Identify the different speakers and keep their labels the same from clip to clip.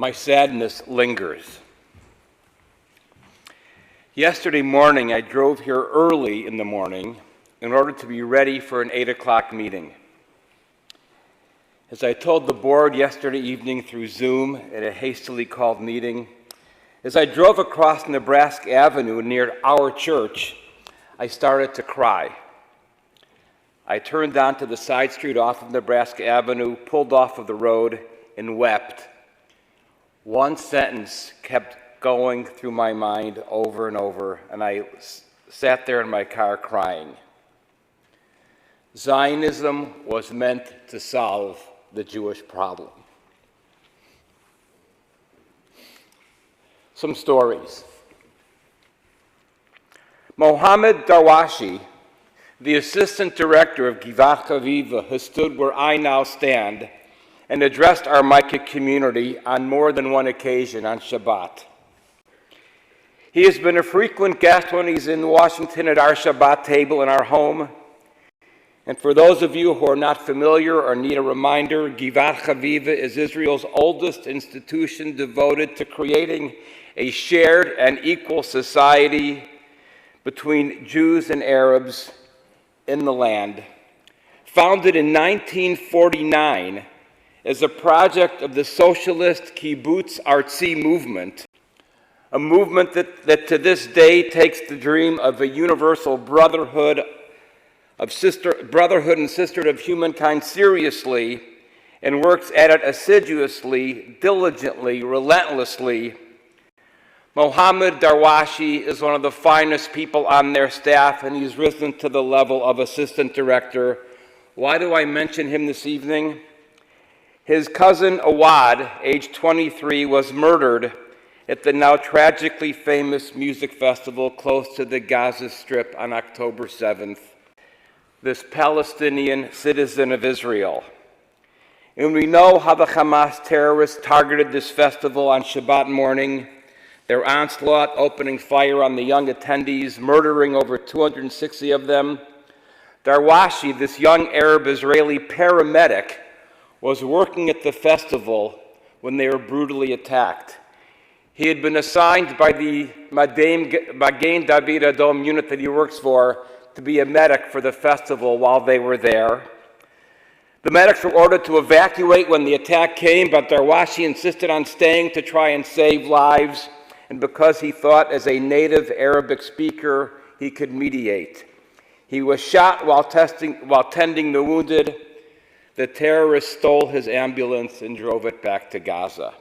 Speaker 1: My sadness lingers. Yesterday morning, I drove here early in the morning in order to be ready for an 8 o'clock meeting. As I told the board yesterday evening through Zoom at a hastily called meeting, as I drove across Nebraska Avenue near our church, I started to cry. I turned onto the side street off of Nebraska Avenue, pulled off of the road, and wept. One sentence kept going through my mind over and over, and I sat there in my car crying. Zionism was meant to solve the Jewish problem. Some stories. Mohammed Darwashi, the assistant director of Givat Chaviva, has stood where I now stand and addressed our Micah community on more than one occasion on Shabbat. He has been a frequent guest when he's in Washington at our Shabbat table in our home. And for those of you who are not familiar or need a reminder, Givat Chaviva is Israel's oldest institution devoted to creating a shared and equal society between Jews and Arabs in the land. Founded in 1949 as a project of the socialist kibbutz artzi movement, a movement that to this day takes the dream of a universal brotherhood and sisterhood of humankind seriously and works at it assiduously, diligently, relentlessly. Mohammed Darwashi is one of the finest people on their staff, and he's risen to the level of assistant director. Why do I mention him this evening? His cousin Awad, age 23, was murdered at the now tragically famous music festival close to the Gaza Strip on October 7th. This Palestinian citizen of Israel. And we know how the Hamas terrorists targeted this festival on Shabbat morning, their onslaught opening fire on the young attendees, murdering over 260 of them. Darwashi, this young Arab-Israeli paramedic, was working at the festival when they were brutally attacked. He had been assigned by the Magen David Adom unit that he works for to be a medic for the festival while they were there. The medics were ordered to evacuate when the attack came, but Darwashi insisted on staying to try and save lives, and because he thought as a native Arabic speaker he could mediate. He was shot while tending the wounded. The terrorists stole his ambulance and drove it back to Gaza.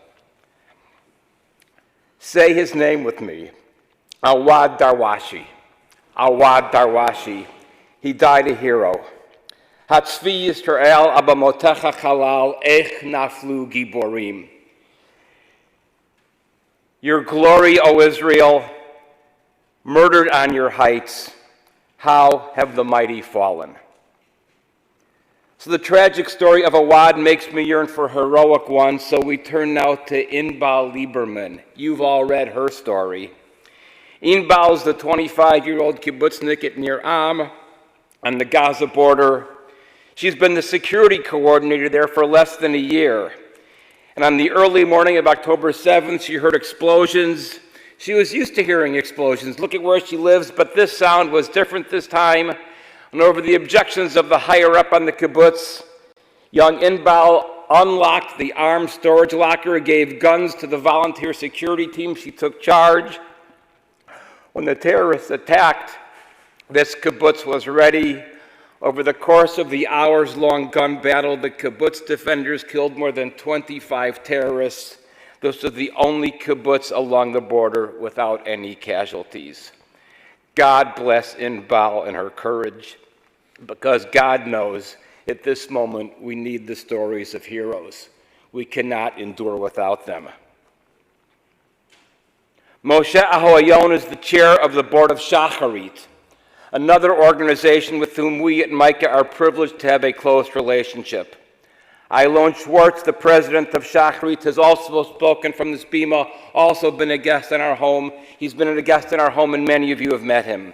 Speaker 1: Say his name with me, Awad Darwashi. Awad Darwashi. He died a hero. Hatzvi Yisrael abamotecha chalal ech naflu giborim. Your glory, O Israel, murdered on your heights, how have the mighty fallen? So the tragic story of Awad makes me yearn for heroic ones, so we turn now to Inbal Liberman. You've all read her story. Inbal is the 25-year-old kibbutznik at Nir Am on the Gaza border. She's been the security coordinator there for less than a year. And on the early morning of October 7th, she heard explosions. She was used to hearing explosions. Look at where she lives, but this sound was different this time. And over the objections of the higher-up on the kibbutz, young Inbal unlocked the armed storage locker, gave guns to the volunteer security team. She took charge. When the terrorists attacked, this kibbutz was ready. Over the course of the hours-long gun battle, the kibbutz defenders killed more than 25 terrorists. This was the only kibbutz along the border without any casualties. God bless Inbal and her courage, because God knows at this moment we need the stories of heroes. We cannot endure without them. Moshe Hayon is the chair of the board of Shacharit, another organization with whom we at Micah are privileged to have a close relationship. Ilon Schwartz, the president of Shacharit, has also spoken from this bima, also been a guest in our home. He's been a guest in our home, and many of you have met him.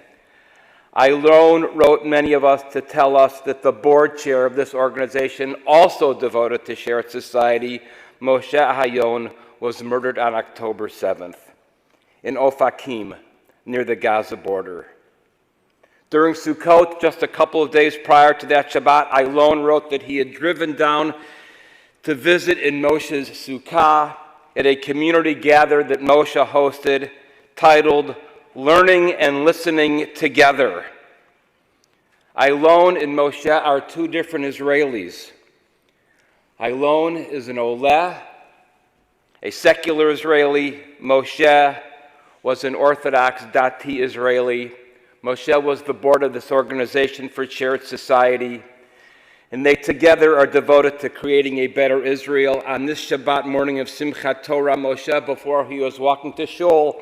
Speaker 1: Ilon wrote many of us to tell us that the board chair of this organization, also devoted to shared society, Moshe Hayon, was murdered on October 7th in Ofakim, near the Gaza border. During Sukkot, just a couple of days prior to that Shabbat, Hayon wrote that he had driven down to visit in Moshe's Sukkah at a community gathering that Moshe hosted titled Learning and Listening Together. Hayon and Moshe are two different Israelis. Hayon is an Oleh, a secular Israeli. Moshe was an Orthodox Dati Israeli. Moshe was the board of this organization for shared society, and they together are devoted to creating a better Israel. On this Shabbat morning of Simchat Torah, Moshe, before he was walking to shul,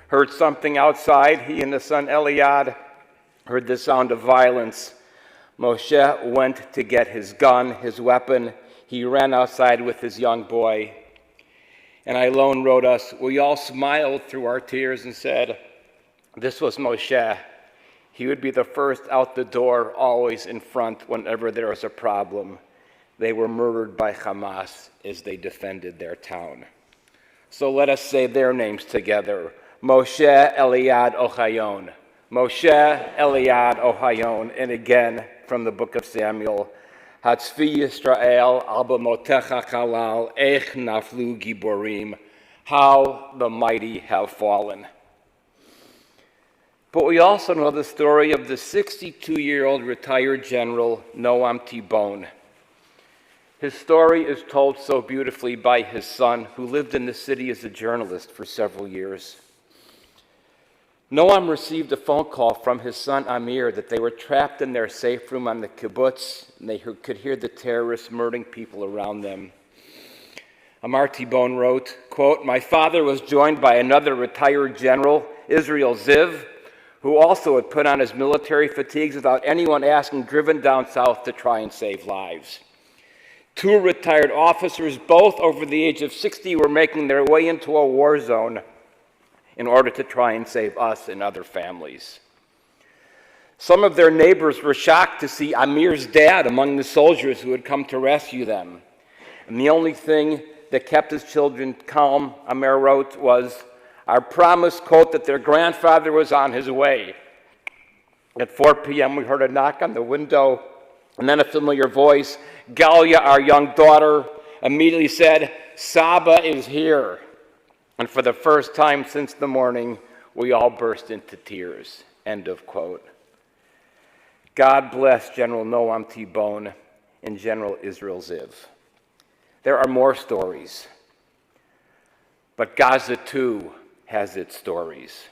Speaker 1: heard something outside. He and his son Eliad heard the sound of violence. Moshe went to get his gun, his weapon. He ran outside with his young boy. And Hayon wrote us, we all smiled through our tears and said, this was Moshe. He would be the first out the door, always in front whenever there was a problem. They were murdered by Hamas as they defended their town. So let us say their names together. Moshe, Eliad, Hayon. Moshe, Eliad, Hayon. And again, from the book of Samuel, Hatzvi Yisrael, al b'motecha chalal, ech naflu giborim. How the mighty have fallen. But we also know the story of the 62-year-old retired general, Noam T-Bone. His story is told so beautifully by his son, who lived in the city as a journalist for several years. Noam received a phone call from his son Amir that they were trapped in their safe room on the kibbutz, and they could hear the terrorists murdering people around them. Amar T-Bone wrote, quote, my father was joined by another retired general, Israel Ziv, who also had put on his military fatigues without anyone asking, driven down south to try and save lives. Two retired officers, both over the age of 60, were making their way into a war zone in order to try and save us and other families. Some of their neighbors were shocked to see Amir's dad among the soldiers who had come to rescue them. And the only thing that kept his children calm, Amir wrote, was our promise, quote, that their grandfather was on his way. At 4 p.m., we heard a knock on the window, and then a familiar voice. Galia, our young daughter, immediately said, Saba is here. And for the first time since the morning, we all burst into tears, end of quote. God bless General Noam T-Bone and General Israel Ziv. There are more stories, but Gaza too has its stories.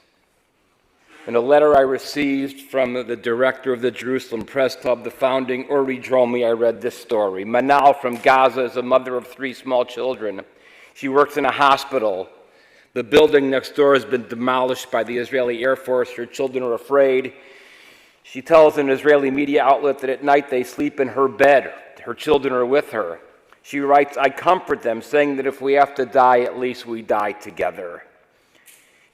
Speaker 1: In a letter I received from the director of the Jerusalem Press Club, the founding Uri Dromi, I read this story. Manal from Gaza is a mother of 3 small children. She works in a hospital. The building next door has been demolished by the Israeli Air Force. Her children are afraid. She tells an Israeli media outlet that at night they sleep in her bed. Her children are with her. She writes, I comfort them, saying that if we have to die, at least we die together.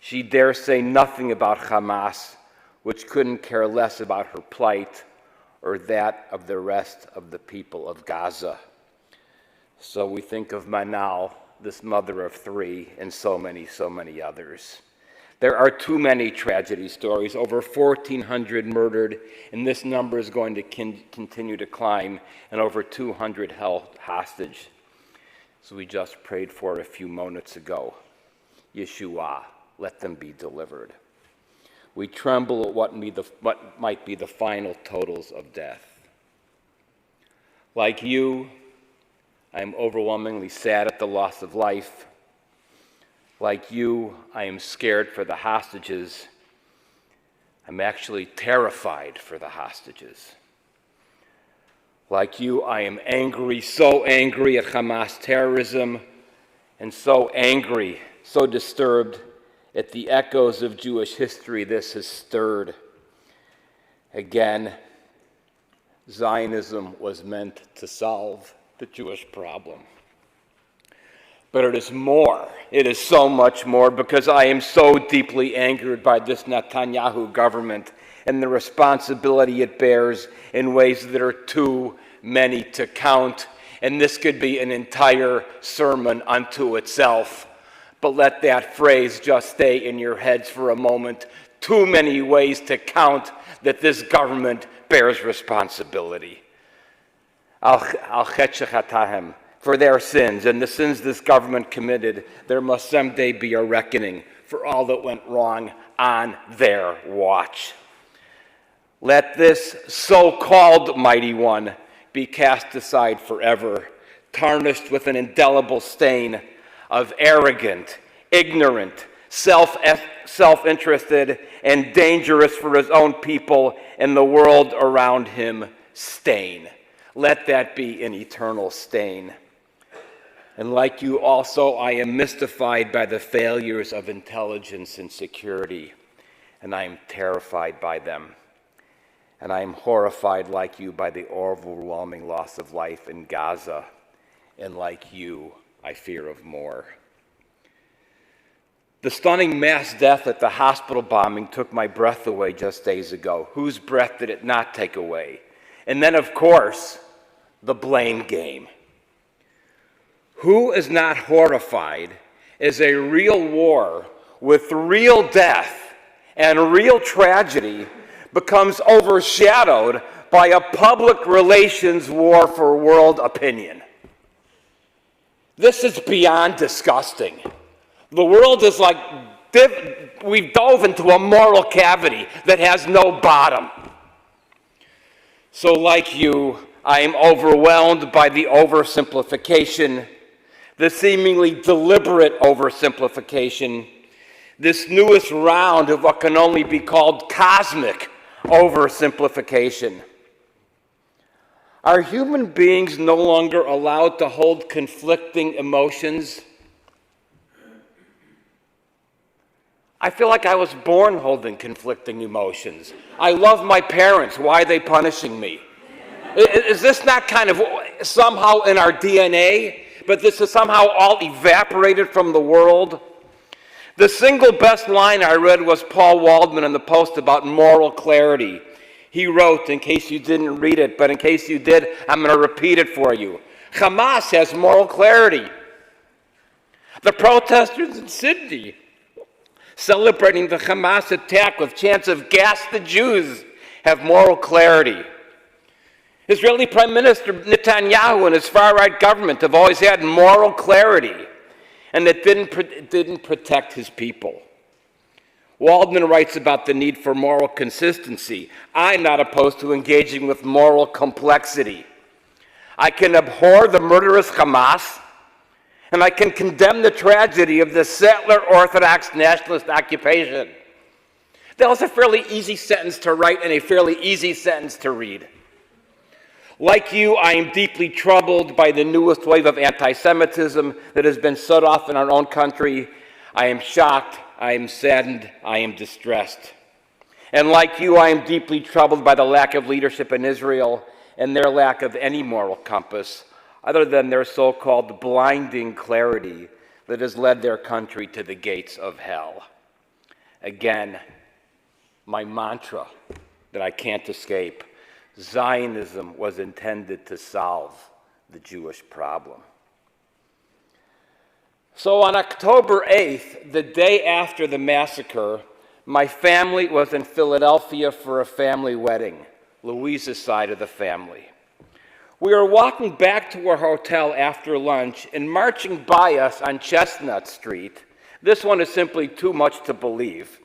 Speaker 1: She dares say nothing about Hamas, which couldn't care less about her plight or that of the rest of the people of Gaza. So we think of Manal, this mother of 3, and so many others. There are too many tragedy stories, over 1,400 murdered, and this number is going to continue to climb, and over 200 held hostage. So we just prayed for a few moments ago. Yeshua, let them be delivered. We tremble at what might be the final totals of death. Like you, I am overwhelmingly sad at the loss of life. Like you, I am scared for the hostages. I'm actually terrified for the hostages. Like you, I am angry, so angry at Hamas terrorism, and so angry, so disturbed at the echoes of Jewish history this has stirred. Again, Zionism was meant to solve the Jewish problem. But it is more. It is so much more, because I am so deeply angered by this Netanyahu government and the responsibility it bears in ways that are too many to count. And this could be an entire sermon unto itself. But let that phrase just stay in your heads for a moment. Too many ways to count that this government bears responsibility. Al-Chetchatahem, for their sins and the sins this government committed, there must someday be a reckoning for all that went wrong on their watch. Let this so-called mighty one be cast aside forever, tarnished with an indelible stain of arrogant, ignorant, self-interested, and dangerous for his own people and the world around him stain. Let that be an eternal stain. And like you also, I am mystified by the failures of intelligence and security, and I am terrified by them. And I am horrified, like you, by the overwhelming loss of life in Gaza, and like you, I fear of more. The stunning mass death at the hospital bombing took my breath away just days ago. Whose breath did it not take away? And then, of course, the blame game. Who is not horrified as a real war with real death and real tragedy becomes overshadowed by a public relations war for world opinion? This is beyond disgusting. The world is like, we've dove into a moral cavity that has no bottom. So like you, I am overwhelmed by the oversimplification, the seemingly deliberate oversimplification, this newest round of what can only be called cosmic oversimplification. Are human beings no longer allowed to hold conflicting emotions? I feel like I was born holding conflicting emotions. I love my parents. Why are they punishing me? Is this not kind of somehow in our DNA, but this is somehow all evaporated from the world? The single best line I read was Paul Waldman in the Post about moral clarity. He wrote, in case you didn't read it, but in case you did, I'm going to repeat it for you. Hamas has moral clarity. The protesters in Sydney celebrating the Hamas attack with chants of "gas the Jews" have moral clarity. Israeli Prime Minister Netanyahu and his far-right government have always had moral clarity, and it didn't protect his people. Waldman writes about the need for moral consistency. I'm not opposed to engaging with moral complexity. I can abhor the murderous Hamas, and I can condemn the tragedy of the settler Orthodox nationalist occupation. That was a fairly easy sentence to write and a fairly easy sentence to read. Like you, I am deeply troubled by the newest wave of anti-Semitism that has been set off in our own country. I am shocked, I am saddened, I am distressed. And like you, I am deeply troubled by the lack of leadership in Israel and their lack of any moral compass, other than their so-called blinding clarity that has led their country to the gates of hell. Again, my mantra that I can't escape: Zionism was intended to solve the Jewish problem. So on October 8th, the day after the massacre, my family was in Philadelphia for a family wedding, Louisa's side of the family. We were walking back to our hotel after lunch, and marching by us on Chestnut Street, this one is simply too much to believe.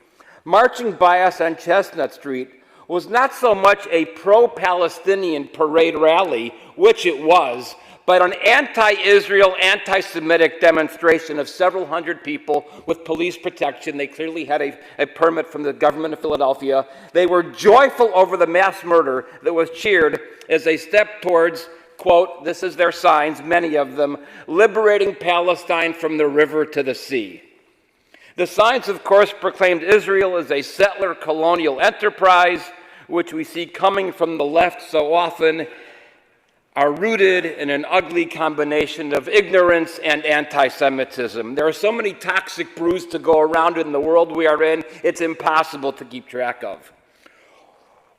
Speaker 1: Marching by us on Chestnut Street was not so much a pro-Palestinian parade rally, which it was, but an anti-Israel, anti-Semitic demonstration of several hundred people with police protection. They clearly had a permit from the government of Philadelphia. They were joyful over the mass murder that was cheered as they stepped towards, quote, this is their signs, many of them, liberating Palestine from the river to the sea. The signs, of course, proclaimed Israel as a settler colonial enterprise, which we see coming from the left so often, are rooted in an ugly combination of ignorance and anti-Semitism. There are so many toxic brews to go around in the world we are in, it's impossible to keep track of.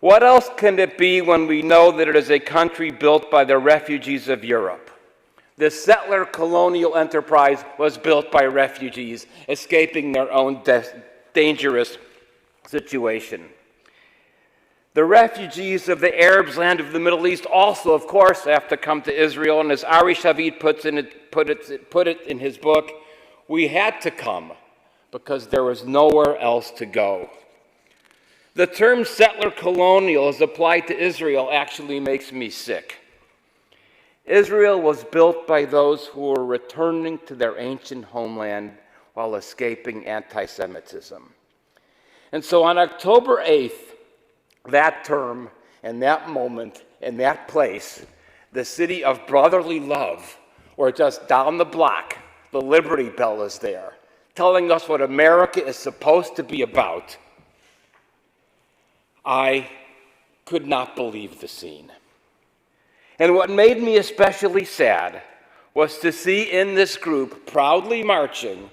Speaker 1: What else can it be when we know that it is a country built by the refugees of Europe? The settler colonial enterprise was built by refugees escaping their own dangerous situation. The refugees of the Arabs' land of the Middle East also, of course, have to come to Israel. And as Ari Shavid put it in his book, we had to come because there was nowhere else to go. The term settler colonial as applied to Israel actually makes me sick. Israel was built by those who were returning to their ancient homeland while escaping anti-Semitism. And so on October 8th, that term and that moment and that place, the city of brotherly love, or just down the block, the Liberty Bell is there, telling us what America is supposed to be about. I could not believe the scene. And what made me especially sad was to see in this group proudly marching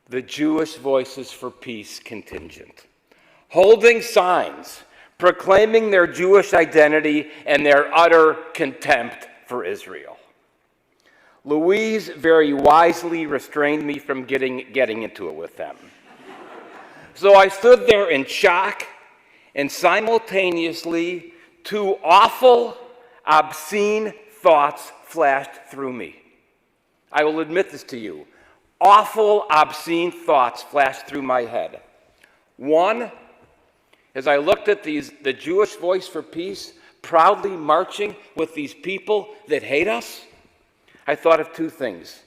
Speaker 1: the Jewish Voices for Peace contingent, holding signs, proclaiming their Jewish identity and their utter contempt for Israel. Louise very wisely restrained me from getting into it with them. So I stood there in shock, and simultaneously, two awful, obscene thoughts flashed through me. I will admit this to you. Awful, obscene thoughts flashed through my head. One, as I looked at the Jewish Voice for Peace proudly marching with these people that hate us, I thought of two things.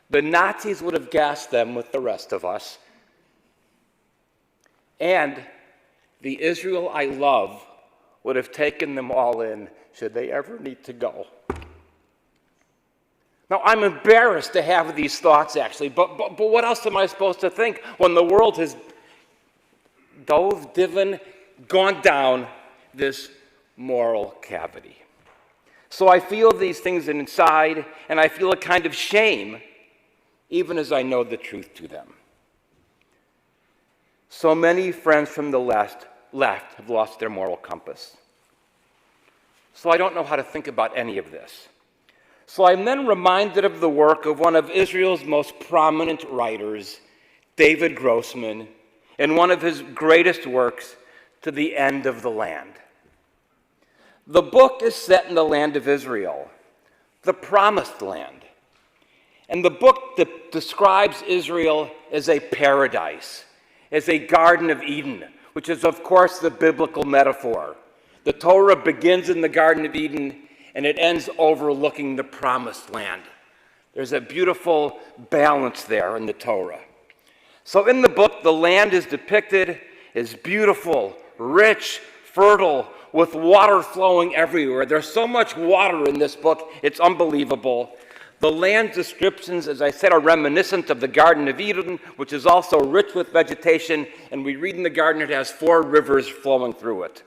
Speaker 1: The Nazis would have gassed them with the rest of us, and the Israel I love would have taken them all in should they ever need to go. Now, I'm embarrassed to have these thoughts, actually, but what else am I supposed to think when the world has gone down this moral cavity? So I feel these things inside, and I feel a kind of shame, even as I know the truth to them. So many friends from the left have lost their moral compass. So I don't know how to think about any of this. So I'm then reminded of the work of one of Israel's most prominent writers, David Grossman, in one of his greatest works, To the End of the Land. The book is set in the land of Israel, the Promised Land. And the book describes Israel as a paradise, as a Garden of Eden, which is, of course, the biblical metaphor. The Torah begins in the Garden of Eden, and it ends overlooking the Promised Land. There's a beautiful balance there in the Torah. So in the book, the land is depicted as beautiful, rich, fertile, with water flowing everywhere. There's so much water in this book, it's unbelievable. The land descriptions, as I said, are reminiscent of the Garden of Eden, which is also rich with vegetation, and we read in the garden it has 4 rivers flowing through it.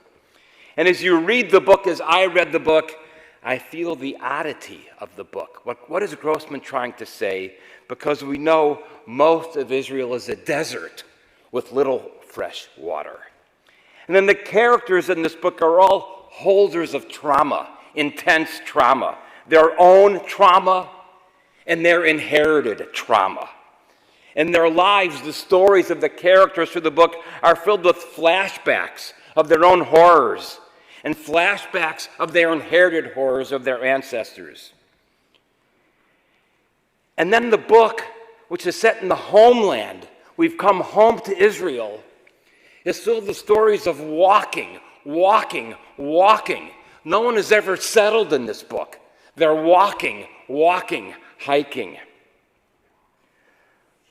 Speaker 1: And as you read the book, as I read the book, I feel the oddity of the book. What is Grossman trying to say? Because we know most of Israel is a desert with little fresh water. And then the characters in this book are all holders of trauma, intense trauma, their own trauma and their inherited trauma. And their lives, the stories of the characters through the book, are filled with flashbacks of their own horrors and flashbacks of their inherited horrors of their ancestors. And then the book, which is set in the homeland, we've come home to Israel, is filled with stories of walking. No one has ever settled in this book. They're walking, hiking.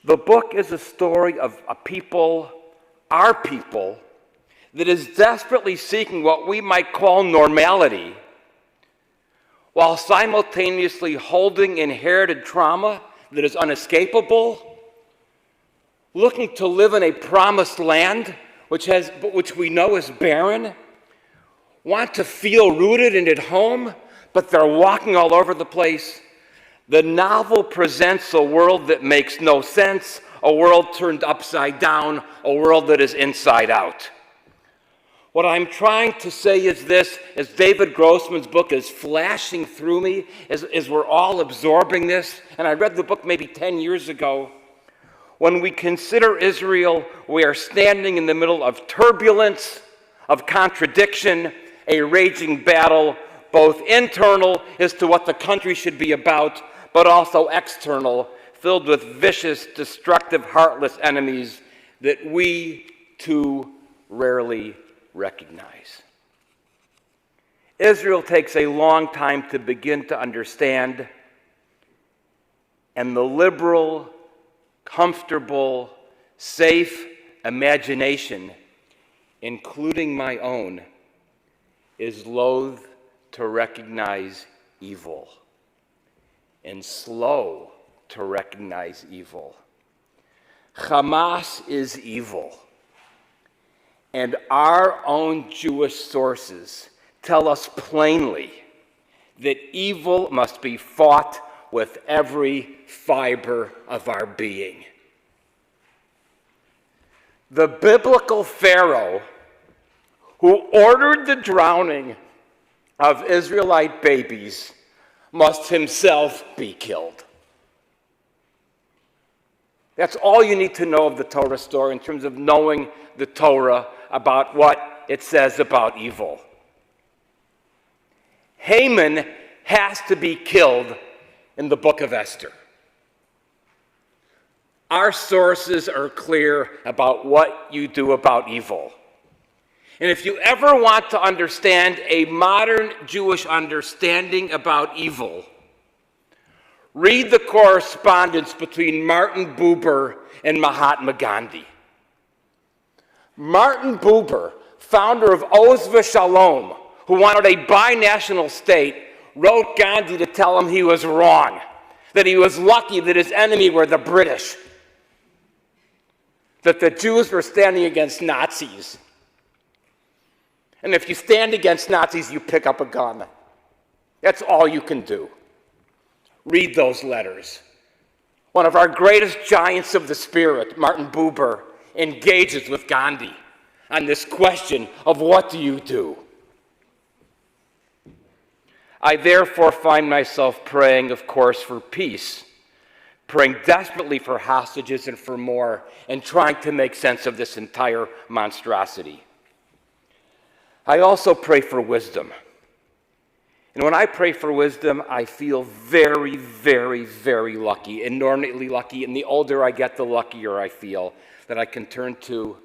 Speaker 1: The book is a story of a people, our people, that is desperately seeking what we might call normality, while simultaneously holding inherited trauma that is unescapable, looking to live in a promised land which we know is barren, want to feel rooted and at home, but they're walking all over the place. The novel presents a world that makes no sense, a world turned upside down, a world that is inside out. What I'm trying to say is this, as David Grossman's book is flashing through me, as we're all absorbing this, and I read the book maybe 10 years ago, when we consider Israel, we are standing in the middle of turbulence, of contradiction, a raging battle, both internal as to what the country should be about, but also external, filled with vicious, destructive, heartless enemies that we too rarely recognize. Israel takes a long time to begin to understand, and the liberal, comfortable, safe imagination, including my own, is loath to recognize evil and slow to recognize evil. Hamas is evil. And our own Jewish sources tell us plainly that evil must be fought with every fiber of our being. The biblical Pharaoh who ordered the drowning of Israelite babies must himself be killed. That's all you need to know of the Torah story in terms of knowing the Torah about what it says about evil. Haman has to be killed in the book of Esther. Our sources are clear about what you do about evil. And if you ever want to understand a modern Jewish understanding about evil, read the correspondence between Martin Buber and Mahatma Gandhi. Martin Buber, founder of Oz V'Shalom, who wanted a binational state, wrote Gandhi to tell him he was wrong, that he was lucky that his enemy were the British, that the Jews were standing against Nazis. And if you stand against Nazis, you pick up a gun. That's all you can do. Read those letters. One of our greatest giants of the spirit, Martin Buber, engages with Gandhi on this question of what do you do? I therefore find myself praying, of course, for peace, praying desperately for hostages and for more, and trying to make sense of this entire monstrosity. I also pray for wisdom. And when I pray for wisdom, I feel very, very, very lucky, inordinately lucky. And the older I get, the luckier I feel that I can turn to,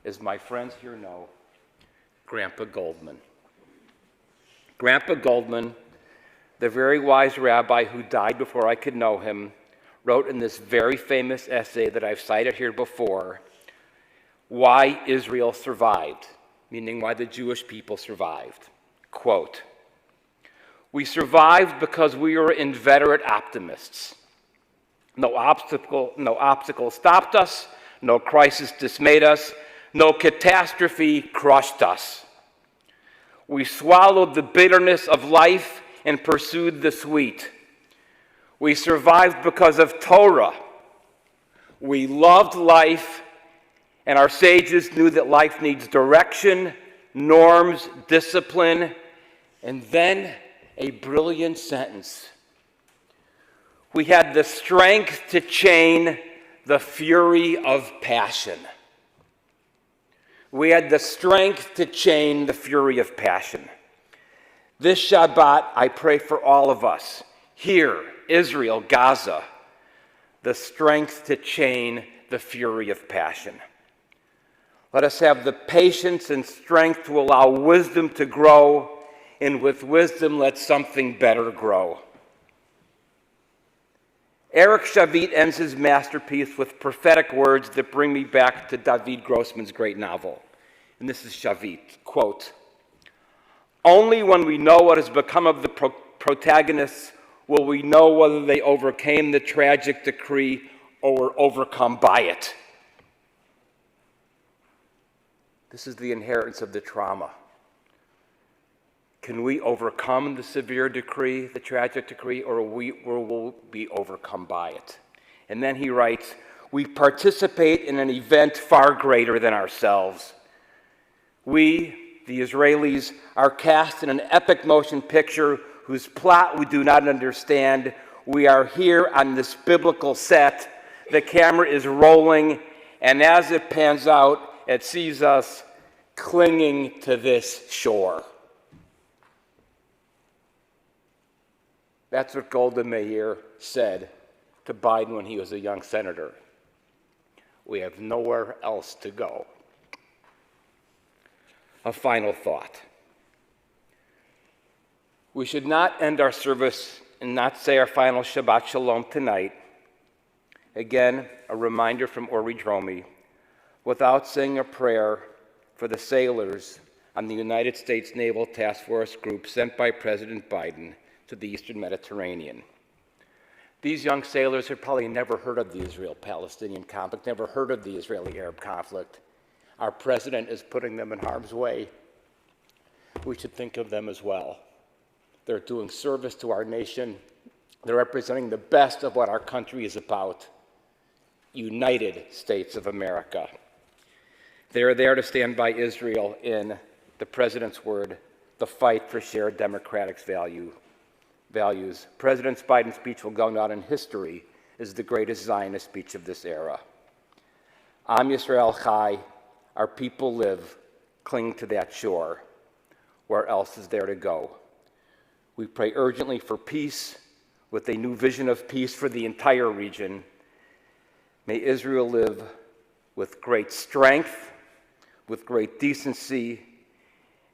Speaker 1: as my friends here know, Grandpa Goldman. Grandpa Goldman, the very wise rabbi who died before I could know him, wrote in this very famous essay that I've cited here before, Why Israel Survived, meaning why the Jewish people survived. Quote, "We survived because we were inveterate optimists. No obstacle stopped us, no crisis dismayed us, no catastrophe crushed us. We swallowed the bitterness of life and pursued the sweet. We survived because of Torah. We loved life, and our sages knew that life needs direction, norms, discipline, and then a brilliant sentence. We had the strength to chain the fury of passion." We had the strength to chain the fury of passion. This Shabbat, I pray for all of us, here, Israel, Gaza, the strength to chain the fury of passion. Let us have the patience and strength to allow wisdom to grow, and with wisdom, let something better grow. Eric Shavit ends his masterpiece with prophetic words that bring me back to David Grossman's great novel. And this is Shavit, quote, "Only when we know what has become of the protagonists will we know whether they overcame the tragic decree or were overcome by it." This is the inheritance of the trauma. Can we overcome the severe decree, the tragic decree, or will we be overcome by it? And then he writes, "We participate in an event far greater than ourselves. We, the Israelis, are cast in an epic motion picture whose plot we do not understand. We are here on this biblical set. The camera is rolling, and as it pans out, it sees us clinging to this shore. That's what Golda Meir said to Biden when he was a young senator. We have nowhere else to go. A final thought. We should not end our service and not say our final Shabbat Shalom tonight. Again, a reminder from Ori Dromi, without saying a prayer for the sailors on the United States Naval Task Force group sent by President Biden to the Eastern Mediterranean. These young sailors had probably never heard of the Israel-Palestinian conflict, never heard of the Israeli-Arab conflict. Our president is putting them in harm's way. We should think of them as well. They're doing service to our nation. They're representing the best of what our country is about, United States of America. They're there to stand by Israel in the president's word, the fight for shared democratic values. President Biden's speech will go down in history as the greatest Zionist speech of this era. Am Yisrael Chai, our people live, cling to that shore. Where else is there to go? We pray urgently for peace, with a new vision of peace for the entire region. May Israel live with great strength, with great decency,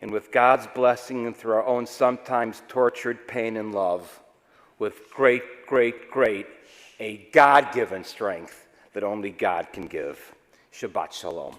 Speaker 1: and with God's blessing and through our own sometimes tortured pain and love, with great, a God-given strength that only God can give. Shabbat Shalom.